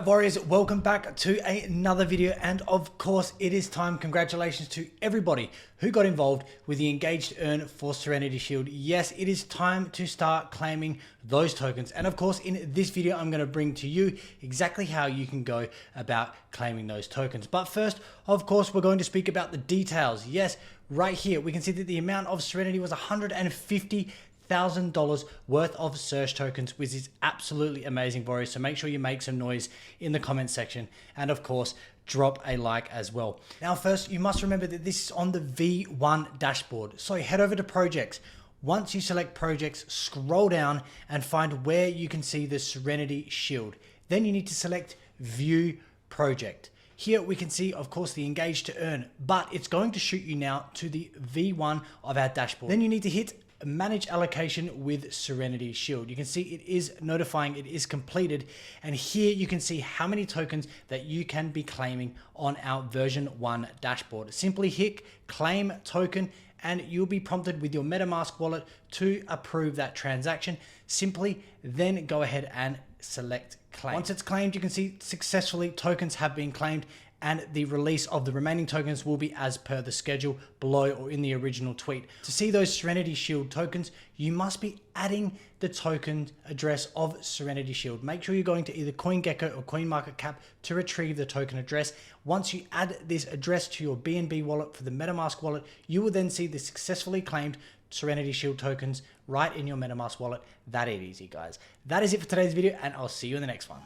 Alright warriors, welcome back to another video, and of course it is time. Congratulations to everybody who got involved with the Engage-to-Earn for Serenity Shield. Yes, it is time to start claiming those tokens, and of course in this video I'm going to bring to you exactly how you can go about claiming those tokens. But first, of course, we're going to speak about the details. Yes, right here we can see that the amount of Serenity was $150,000 worth of SERSH tokens, which is absolutely amazing, warriors. So make sure you make some noise in the comment section, and of course drop a like as well. Now first, you must remember that this is on the V1 dashboard, so head over to projects. Once you select projects, scroll down and find where you can see the Serenity Shield. Then you need to select view project. Here we can see, of course, the Engage-to-Earn, but it's going to shoot you now to the V1 of our dashboard. Then you need to hit manage allocation with Serenity Shield. You can see it is notifying it is completed, and here you can see how many tokens that you can be claiming on our version 1 dashboard. Simply hit claim token and you'll be prompted with your MetaMask wallet to approve that transaction. Simply then go ahead and select claim. Once it's claimed, you can see successfully tokens have been claimed, and the release of the remaining tokens will be as per the schedule below or in the original tweet. To see those Serenity Shield tokens, you must be adding the token address of Serenity Shield. Make sure you're going to either CoinGecko or CoinMarketCap to retrieve the token address. Once you add this address to your BNB wallet for the MetaMask wallet, you will then see the successfully claimed Serenity Shield tokens right in your MetaMask wallet. That is easy, guys. That is it for today's video, and I'll see you in the next one.